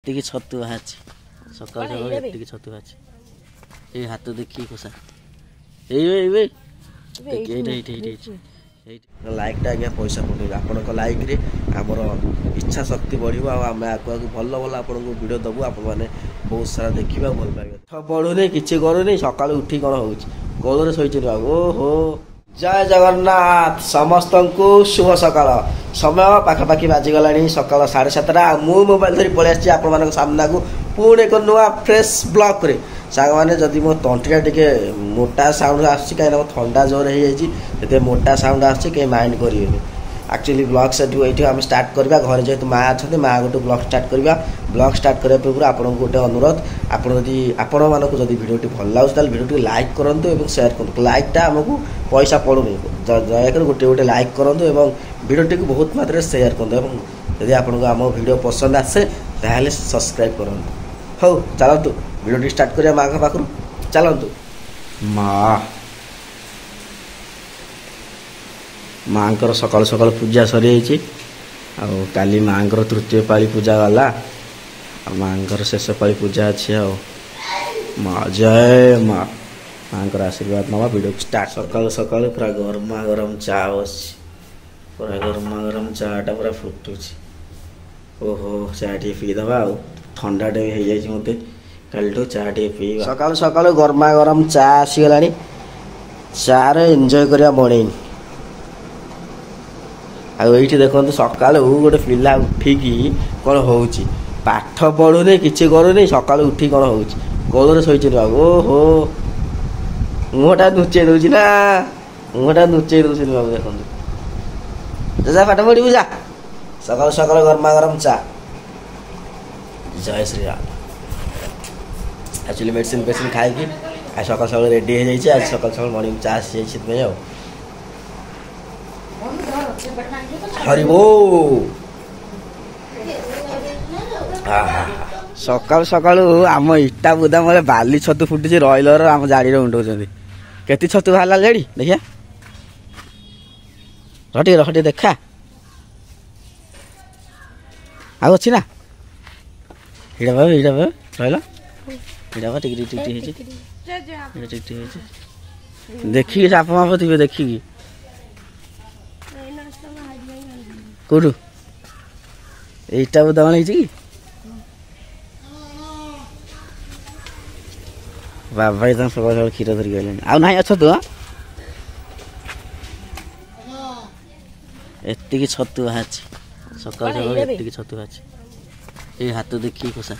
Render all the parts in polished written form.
ଏତିକି ଛତୁ ବାହାରିଛି ସକାଳୁ ସକାଳୁ ଏତିକି ଛତୁ ବାହାରିଛି। ଏଇ ହାତ ଦେଖିକି ଖୋସା ଏଇ ଲାଇକ୍ଟା ଆଜ୍ଞା ପଇସା ପକେଇବେ। ଆପଣଙ୍କ ଲାଇକ୍ରେ ଆମର ଇଚ୍ଛା ଶକ୍ତି ବଢ଼ିବ ଆଉ ଆମେ ଆଗକୁ ଭଲ ଭଲ ଆପଣଙ୍କୁ ଭିଡ଼ିଓ ଦେବୁ। ଆପଣମାନେ ବହୁତ ସାରା ଦେଖିବା ଭଲ ପାଇବେ। ପଢ଼ୁନି କିଛି କରୁନି ସକାଳୁ ଉଠି କ'ଣ ହେଉଛି କୋଳରେ ଶୋଇଛନ୍ତି ବାବୁ। ଓହୋ ଜୟ ଜଗନ୍ନାଥ ସମସ୍ତଙ୍କୁ ଶୁଭ ସକାଳ। ସମୟ ପାଖାପାଖି ବାଜିଗଲାଣି ସକାଳ 7:30। ମୁଁ ମୋବାଇଲ ଧରି ପଳେଇ ଆସିଛି ଆପଣମାନଙ୍କ ସାମ୍ନାକୁ ପୁଣି ଏକ ନୂଆ ଫ୍ରେଶ୍ ବ୍ଲଗ୍ରେ। ସାଙ୍ଗମାନେ ଯଦି ମୋ ତଣ୍ଟିଟା ଟିକେ ମୋଟା ସାଉଣ୍ଡ ଆସୁଛି କାହିଁକିନା ମୋ ଥଣ୍ଡା ଜୋର ହେଇଯାଇଛି ସେଥିପାଇଁ ମୋଟା ସାଉଣ୍ଡ ଆସୁଛି, କେହି ମାଇଣ୍ଡ କରିବେନି। ଆକ୍ଚୁଆଲି ବ୍ଲଗ୍ ସେଠୁ ଏଇଠି ଆମେ ଷ୍ଟାର୍ଟ କରିବା। ଘରେ ଯେହେତୁ ମା ଅଛନ୍ତି ମା ଗୋଟେ ବ୍ଲଗ୍ ଷ୍ଟାର୍ଟ କରିବା। ବ୍ଲଗ୍ ଷ୍ଟାର୍ଟ କରିବା ପୂର୍ବରୁ ଆପଣଙ୍କୁ ଗୋଟେ ଅନୁରୋଧ, ଆପଣମାନଙ୍କୁ ଯଦି ଭିଡ଼ିଓଟି ଭଲ ଲାଗୁଛି ତାହେଲେ ଭିଡ଼ିଓଟିକୁ ଲାଇକ୍ କରନ୍ତୁ ଏବଂ ସେୟାର କରନ୍ତୁ। ଲାଇକ୍ଟା ଆମକୁ ପଇସା ପଡ଼ୁନି, ଦୟାକରି ଗୋଟେ ଲାଇକ୍ କରନ୍ତୁ ଏବଂ ଭିଡ଼ିଓଟିକୁ ବହୁତ ମାତ୍ରାରେ ସେୟାର କରନ୍ତୁ ଏବଂ ଯଦି ଆପଣଙ୍କୁ ଆମ ଭିଡ଼ିଓ ପସନ୍ଦ ଆସେ ତାହେଲେ ସବସ୍କ୍ରାଇବ୍ କରନ୍ତୁ। ହଉ ଚାଲନ୍ତୁ ଭିଡ଼ିଓଟି ଷ୍ଟାର୍ଟ କରିବା ମାଆଙ୍କ ପାଖରୁ। ଚାଲନ୍ତୁ। ମାଆଙ୍କର ସକାଳୁ ସକାଳୁ ପୂଜା ସରିଯାଇଛି ଆଉ କାଲି ମାଆଙ୍କର ତୃତୀୟ ପାଳି ପୂଜା ଗଲା ଆଉ ମାଆଙ୍କର ଶେଷ ପାଳି ପୂଜା ଅଛି। ଆଉ ମା ଜୟ ମା, ମାଆଙ୍କର ଆଶୀର୍ବାଦ ନେବା। Video start. ସକାଳୁ ସକାଳୁ ପୁରା ଗରମା ଗରମ ଚା ବସିଛି, ପୁରା ଗରମା ଗରମ ଚାଟା ପୁରା ଫୁଟୁଛି। ଓହୋ ଚା ଟିକେ ପିଇଦେବା ଆଉ ଥଣ୍ଡାଟେ ବି ହେଇଯାଇଛି ମୋତେ କାଲିଠୁ, ଚା ଟିକେ ପିଇବା। ସକାଳୁ ସକାଳୁ ଗରମା ଗରମ ଚା ଆସିଗଲାଣି, ଚାରେ ଏନ୍ଜୟ କରିବା ବଣେଇନି। ଆଉ ଏଇଠି ଦେଖନ୍ତୁ ସକାଳୁ ଗୋଟେ ପିଲା ଉଠିକି କ'ଣ ହେଉଛି, ପାଠ ପଢ଼ୁନି କିଛି କରୁନି ସକାଳୁ ଉଠି କ'ଣ ହେଉଛି କୋଳରେ ଶୋଇଛନ୍ତି ବାବୁ। ଓହୋ ମୁହଁଟା ନୁଚେଇ ଦେଉଛି ନା, ମୁହଁଟା ନୁଚେଇ ଦେଉଛନ୍ତି ବାବୁ। ଦେଖନ୍ତୁ ଯା ପାଠ ପଢ଼ିବୁ ଯା। ସକାଳୁ ସକାଳୁ ଗରମା ଗରମ ଚା। ଜୟ ଶ୍ରୀରାମ। ଆକ୍ଚୁଆଲି ମେଡ଼ିସିନ ଫେଡ଼ିସିନ ଖାଇକି ଆଉ ସକାଳୁ ସକାଳୁ ରେଡ଼ି ହେଇଯାଇଛି। ଆଜି ସକାଳୁ ସକାଳୁ ମର୍ଣ୍ଣିଂ ଚା ଆସିଯାଇଛି ସେଥିପାଇଁ। ଆଉ ହରିବୋ ସକାଳୁ ସକାଳୁ ଆମ ଇଟା ବୁଦାମରେ ବାଲି ଛତୁ ଫୁଟିଛି। ରଏଲର ଆମ ଜାଡ଼ିରେ ଉଣ୍ଡଉଛନ୍ତି। କେତେ ଛତୁ ବାହାରିଲା ଜାଡ଼ି ଦେଖିଆ, ରହ ଟିକେ ଦେଖା। ଆଉ ଅଛି ନା ଏଇଟା ରହିଲ ଏଇଟା ଟିକେ ହେଇଛି ଦେଖିକି ସାପ ମାପ ଥିବେ ଦେଖିକି। କୋଉଠୁ ଏଇଟା ବୁଦାମଣ ହେଇଛି କି ବାବା ଭାଇ ତମ ସକାଳୁ ସକାଳୁ କ୍ଷୀର ଧରିକି ଗଲେଣି। ଆଉ ନାହିଁ ଅଛ ତୁ ଏତିକି ଛତୁ ବାହାରିଛି ସକାଳୁ ସକାଳୁ ଏତିକି ଛତୁ ବାହାରିଛି। ଏଇ ହାତ ଦେଖିକି ଖୋସା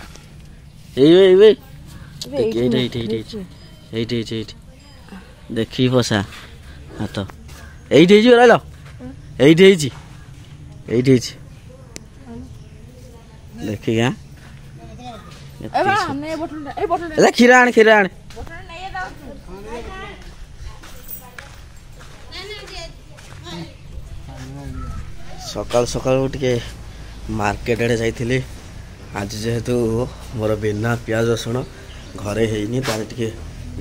ଏଇଠି ଦେଖିକି ଖୋସା ହାତ ଏଇଠି ହେଇଯିବ। ରହିଲ ଏଇଠି ହେଇଛି ଦେଖିକି। କ୍ଷୀର ଆଣେ ସକାଳୁ ସକାଳୁ ଟିକେ ମାର୍କେଟ ଆଡ଼େ ଯାଇଥିଲି। ଆଜି ଯେହେତୁ ମୋର ବିନା ପିଆଜ ରସୁଣ ଘରେ ହେଇନି ତାହେଲେ ଟିକେ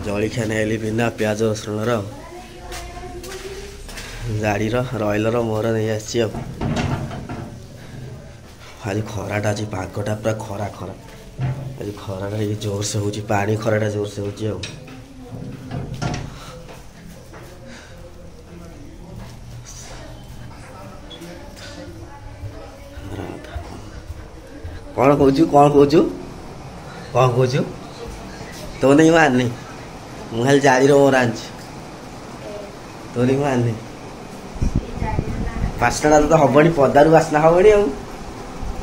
ଜଳଖିଆ ନେଇଲି ବିନା ପିଆଜ ରସୁଣର। ଗାଡ଼ିର ରଏଲର ମୋର ନେଇ ଆସିଛି। ଆଉ ଆଜି ଖରାଟା, ଆଜି ପାଗଟା ପୁରା ଖରା ଆଜି ଖରାଟା ଟିକେ ଜୋରସେ ହେଉଛି, ପାଣି ଖରାଟା ଜୋରସେ ହେଉଛି। ଆଉ କ'ଣ କହୁଛୁ ତୋ ନେଇ ମୁଁ ଆଣିନି, ମୁଁ ଖାଲି ଜାଡ଼ିର ମୋର ଆଣିଛି, ତୋ ନେଇ ମୁଁ ଆଣିନି। ବାସ୍ନାଟା ତ ହବନି, ପଦାରୁ ବାସ୍ନା ହବନି। ଆଉ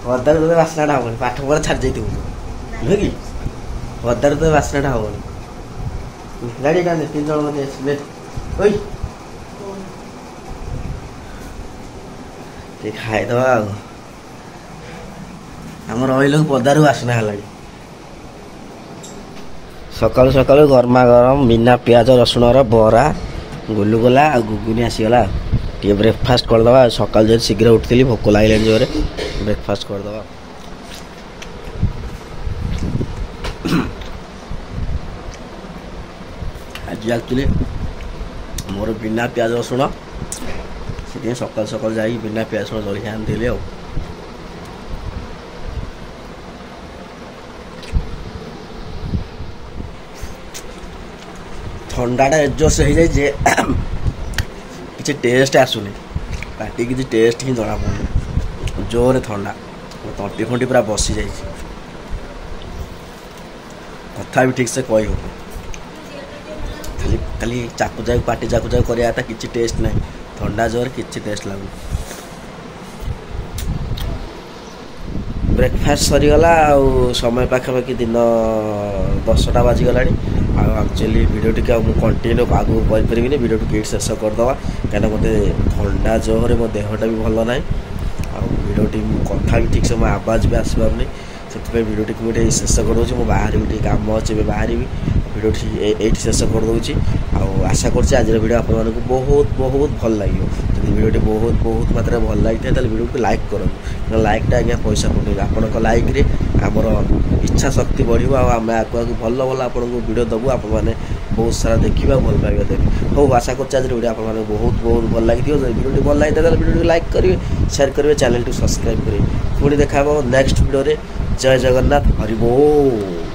ପଦାରୁ ତ ବାସ୍ନାଟା ହବନି, ପାଠ ପଢ଼ା ଛାଡ଼ି ଯାଇଥିବୁ ନୁହେଁ କି? ପଦାରୁ ତ ବାସ୍ନାଟା ହବନି। ଗାଡ଼ି ଟା 3 ଜଣ ମଧ୍ୟ ଆସିବେ। ଟିକେ ଖାଇଦେବା ଆଉ ଆମର ରହିଲୁ ପଦାରୁ ବାସ୍ନା ହେଲାଣି। ସକାଳୁ ସକାଳୁ ଗରମା ଗରମ ବିନା ପିଆଜ ରସୁଣର ବରା, ଗୁଲୁଗୁଲା ଆଉ ଗୁଗୁନି ଆସିଗଲା। ଟିକେ ବ୍ରେକଫାଷ୍ଟ କରିଦେବା। ସକାଳୁ ଯେହେତୁ ଶୀଘ୍ର ଉଠିଥିଲି ଭୋକ ଲାଗିଲାଣି ଜୋରେ, ବ୍ରେକଫାଷ୍ଟ କରିଦେବା। ଆଜି ଆକ୍ଚୁଆଲି ମୋର ବିନା ପିଆଜ ରସୁଣ, ସେଥିପାଇଁ ସକାଳୁ ସକାଳୁ ଯାଇକି ବିନା ପିଆଜ ରସୁଣ ଜଳଖିଆ ଆଣିଥିଲି। ଆଉ ଥଣ୍ଡାଟା ଏଡଜଷ୍ଟ ହେଇଯାଇଛି ଯେ କିଛି ଟେଷ୍ଟ ଆସୁନି, ପାଟି କିଛି ଟେଷ୍ଟ ହିଁ ଜଣାପଡ଼ୁନି, ଜୋରରେ ଥଣ୍ଡା, ତଣ୍ଟି ଫଣ୍ଟି ପୁରା ବସିଯାଇଛି, କଥା ବି ଠିକ୍ସେ କହି ହେଉନି, ଖାଲି ଖାଲି ଚାକୁ ଚାକୁ ପାଟି ଚାକୁ ଚାକୁ କରିବାଟା କିଛି ଟେଷ୍ଟ ନାହିଁ, ଥଣ୍ଡା ଜୋରରେ କିଛି ଟେଷ୍ଟ ଲାଗୁନି। ବ୍ରେକଫାଷ୍ଟ ସରିଗଲା ଆଉ ସମୟ ପାଖାପାଖି ଦିନ 10ଟା ବାଜିଗଲାଣି। ଆଉ ଆକ୍ଚୁଆଲି ଭିଡ଼ିଓ ଟିକେ ଆଉ ମୁଁ କଣ୍ଟିନ୍ୟୁ ଆଗକୁ କରିପାରିବିନି, ଭିଡ଼ିଓଟିକୁ ଏଇଠି ଶେଷ କରିଦେବା, କାହିଁକିନା ମୋତେ ଥଣ୍ଡା ଜୋରରେ ମୋ ଦେହଟା ବି ଭଲ ନାହିଁ, ଆଉ ଭିଡ଼ିଓଟି ମୁଁ କଥା ବି ଠିକ୍ସେ ମୋ ଆବାଜ ବି ଆସିପାରୁନି, ସେଥିପାଇଁ ଭିଡ଼ିଓଟିକୁ ମୁଁ ଟିକେ ଶେଷ କରିଦେଉଛି। ମୁଁ ବାହାରିବି, ଟିକେ କାମ ଅଛି, ଏବେ ବାହାରିବି, ଭିଡ଼ିଓଟି ଏଇଠି ଶେଷ କରିଦେଉଛି। ଆଉ ଆଶା କରୁଛି ଆଜିର ଭିଡ଼ିଓ ଆପଣମାନଙ୍କୁ ବହୁତ ବହୁତ ଭଲ ଲାଗିବ। ଯଦି ଭିଡ଼ିଓଟି ବହୁତ ମାତ୍ରାରେ ଭଲ ଲାଗିଥାଏ ତାହେଲେ ଭିଡ଼ିଓକୁ ଲାଇକ୍ କରନ୍ତୁ, କାରଣ ଲାଇକ୍ଟା ଆଜ୍ଞା ପଇସା ପକାଇବ, ଆପଣଙ୍କ ଲାଇକ୍ରେ ଆମର ଇଚ୍ଛା ଶକ୍ତି ବଢ଼ିବ, ଆଉ ଆମେ ଆଗକୁ ଭଲ ଆପଣଙ୍କୁ ଭିଡ଼ିଓ ଦେବୁ, ଆପଣମାନେ ବହୁତ ସାରା ଦେଖିବା ଭଲ ପାଇବା ଦେବେ। ହଉ, ଆଶା କରୁଛି ଆଜିର ଭିଡ଼ିଓ ଆପଣମାନଙ୍କୁ ବହୁତ ଭଲ ଲାଗିଥିବ। ଯଦି ଭିଡ଼ିଓଟି ଭଲ ଲାଗିଥାଏ ତାହେଲେ ଭିଡ଼ିଓଟିକୁ ଲାଇକ୍ କରିବେ, ସେୟାର କରିବେ, ଚ୍ୟାନେଲଟିକୁ ସବସ୍କ୍ରାଇବ୍ କରିବେ। ପୁଣି ଦେଖା ହେବ ନେକ୍ସଟ ଭିଡ଼ିଓରେ। ଜୟ ଜଗନ୍ନାଥ, ହରି ବୋଲ।